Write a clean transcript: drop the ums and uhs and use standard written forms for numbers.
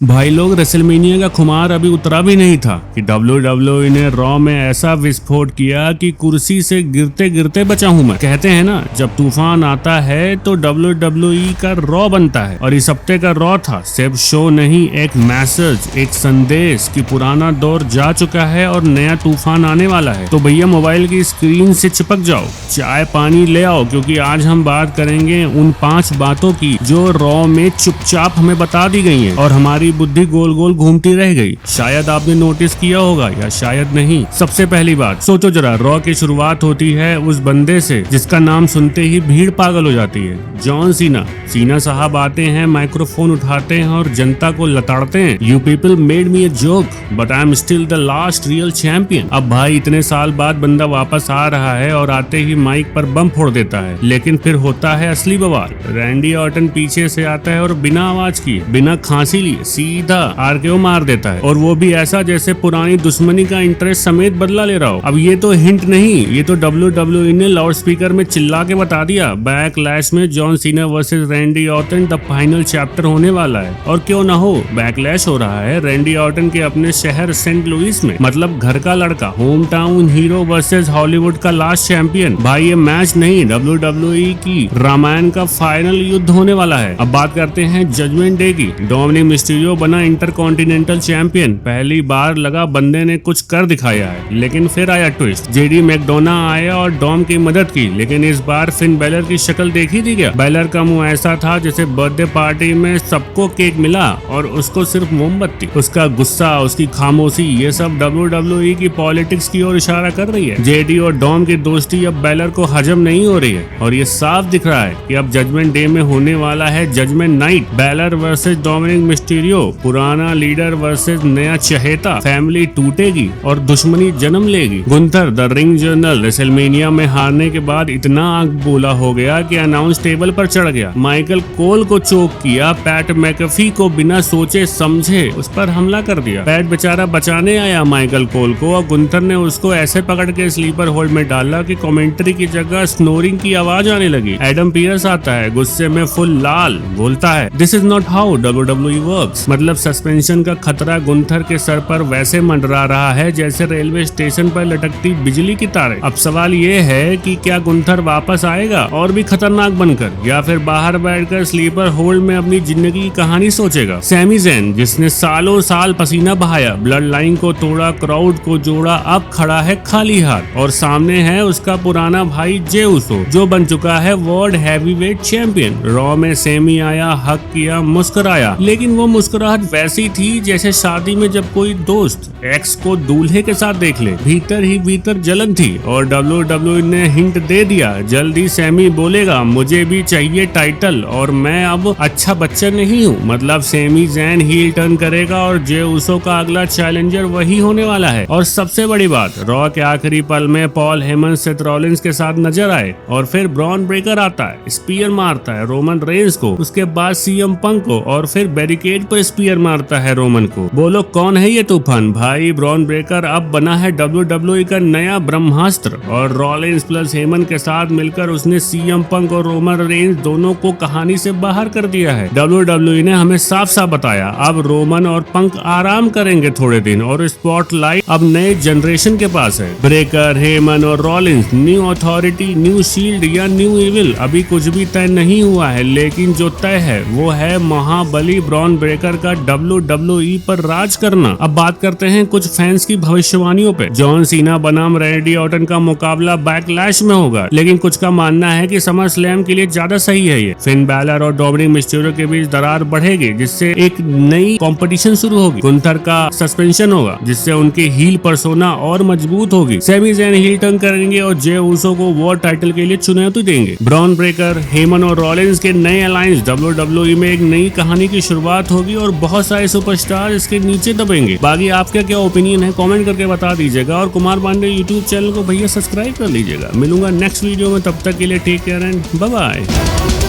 भाई लोग, रेसलमेनिया का खुमार अभी उतरा भी नहीं था कि WWE ने रॉ में ऐसा विस्फोट किया कि कुर्सी से गिरते गिरते बचा हूं मैं। कहते हैं ना, जब तूफान आता है तो WWE का रॉ बनता है। और इस हफ्ते का रॉ था सिर्फ शो नहीं, एक मैसेज, एक संदेश कि पुराना दौर जा चुका है और नया तूफान आने वाला है। तो भैया मोबाइल की स्क्रीन से चिपक जाओ, चाय पानी ले आओ, क्योंकि आज हम बात करेंगे उन 5 बातों की जो रॉ में चुपचाप हमें बता दी गई है और हमारी बुद्धि गोल गोल घूमती रह गई। शायद आपने नोटिस किया होगा या शायद नहीं। सबसे पहली बात, सोचो जरा, रॉ की शुरुआत होती है उस बंदे से जिसका नाम सुनते ही भीड़ पागल हो जाती है, जॉन सीना। सीना साहब आते हैं, माइक्रोफोन उठाते हैं और जनता को लताड़ते हैं, you people made me a joke but I am still the last real champion. अब भाई इतने साल बाद बंदा वापस आ रहा है और आते ही माइक पर बम फोड़ देता है। लेकिन फिर होता है असली बवाल। रैंडी ऑर्टन पीछे से आता है और बिना आवाज किए, बिना खांसी लिए सीधा आरकेओ मार देता है, और वो भी ऐसा जैसे पुरानी दुश्मनी का इंटरेस्ट समेत बदला ले रहा हो। अब ये तो हिंट नहीं, ये तो WWE ने लाउड स्पीकर में चिल्ला के बता दिया, बैकलैश में John Cena versus Randy Orton the final chapter होने वाला है। और क्यों ना हो, बैकलैश हो रहा है रैंडी ऑर्टन के अपने शहर सेंट लुइस में, मतलब घर का लड़का, home town hero versus Hollywood का लास्ट चैंपियन। भाई ये मैच नहीं, WWE की रामायण का फाइनल युद्ध होने वाला है। अब बात करते हैं जजमेंट डे की। डोमिनिक मिस्टीरियो बना इंटरकॉन्टिनेंटल चैंपियन। पहली बार लगा बंदे ने कुछ कर दिखाया है, लेकिन फिर आया ट्विस्ट। जेडी मैकडोना आया और डॉम की मदद की, लेकिन इस बार फिन बैलर की शक्ल देखी थी क्या? बैलर का मुंह ऐसा था जैसे बर्थडे पार्टी में सबको केक मिला और उसको सिर्फ मोमबत्ती। उसका गुस्सा, उसकी खामोशी, ये सब WWE की पॉलिटिक्स की ओर इशारा कर रही है। जेडी और डॉम की दोस्ती अब बैलर को हजम नहीं हो रही है, और ये साफ दिख रहा है कि अब जजमेंट डे में होने वाला है judgment night. Balor versus Dominik Mysterio, पुराना लीडर वर्सेस नया चहेता। फैमिली टूटेगी और दुश्मनी जन्म लेगी। Gunther the ring general WrestleMania में हारने के बाद इतना आग बोला हो गया कि अनाउंस टेबल पर चढ़ गया, माइकल कोल को चोक किया, पैट मैकफी को बिना सोचे समझे उस पर हमला कर दिया। पैट बेचारा बचाने आया माइकल कोल को, और गुंथर ने उसको ऐसे पकड़ के स्लीपर होल्ड में डाला कि कमेंट्री की जगह स्नोरिंग की आवाज आने लगी। एडम पियर्स आता है, गुस्से में फुल लाल, बोलता है, this is not how WWE works. मतलब सस्पेंशन का खतरा गुंथर के सर पर वैसे मंडरा रहा है जैसे रेलवे स्टेशन पर लटकती बिजली की तारें। अब सवाल ये है कि क्या गुंथर वापस आएगा और भी खतरनाक बनकर, या फिर बाहर बैठकर स्लीपर होल्ड में अपनी जिंदगी की कहानी सोचेगा। सैमी ज़ैन, जिसने सालों साल पसीना बहाया, ब्लड लाइन को तोड़ा, क्राउड को जोड़ा, अब खड़ा है खाली हाथ, और सामने है उसका पुराना भाई जे उसो, जो बन चुका है वर्ल्ड हैवीवेट चैंपियन। रॉ में सैमी आया, हक किया, मुस्कुराया, लेकिन वो मुस्कुराहट वैसी थी जैसे शादी में जब कोई दोस्त एक्स को दूल्हे के साथ देख ले। भीतर ही भीतर जलन थी, और WWE ने हिंट दे दिया, जल्दी सैमी बोलेगा, मुझे भी चाहिए टाइटल और मैं अब अच्छा बच्चा नहीं हूँ। मतलब सैमी ज़ैन हील टर्न करेगा और जे उसो का अगला चैलेंजर वही होने वाला है। और सबसे बड़ी बात, रॉ के आखिरी पल में पॉल हेमन सेथ रॉलिंस के साथ नजर आए, और फिर ब्रॉन ब्रेकर आता है, स्पीयर मारता है रोमन रेंस को, उसके बाद CM पंक को, और फिर बैरिकेड पर स्पीयर मारता है रोमन को। बोलो कौन है ये तूफान? भाई ब्रॉन ब्रेकर अब बना है WWE का नया ब्रह्मास्त्र, और रॉलिंस प्लस हेमन के साथ मिलकर उसने CM पंक और रोमन रेंस दोनों को कहानी से बाहर कर दिया है। WWE ने हमें साफ साफ बताया, अब रोमन और पंक आराम करेंगे थोड़े दिन, और स्पॉटलाइट अब नए जनरेशन के पास है। ब्रेकर, हेमन और Rollins, new authority, new shield या न्यू इविल, अभी कुछ भी तय नहीं हुआ है, लेकिन जो तय है वो है महाबली ब्रॉन ब्रेकर का WWE पर राज करना। अब बात करते हैं कुछ फैंस की भविष्यवाणियों पे। जॉन सीना बनाम रैंडी ऑर्टन का मुकाबला बैकलैश में होगा, लेकिन कुछ का मानना है कि समर स्लैम के लिए ज्यादा सही है ये। फिन बैलर और डोमिनिक मिस्टीरियो के बीच दरार बढ़ेगी, जिससे एक नई कंपटीशन शुरू होगी। गुंथर का सस्पेंशन होगा, जिससे उनकी हील पर्सोना और मजबूत होगी। सैमी ज़ैन हील टर्न करेंगे और जे उसो को वर्ल्ड टाइटल के लिए चुनौती देंगे। ब्रॉन ब्रेकर, हेमन और रॉलिंस के नए अलायंस WWE में एक नई कहानी की शुरुआत होगी, और बहुत सारे सुपरस्टार इसके नीचे दबेंगे। बाकी आपका क्या ओपिनियन है, कमेंट करके बता दीजिएगा, और कुमार पांडे यूट्यूब चैनल को भैया सब्सक्राइब कर लीजिएगा। मिलूंगा नेक्स्ट वीडियो में, तब तक के लिए take care and bye bye.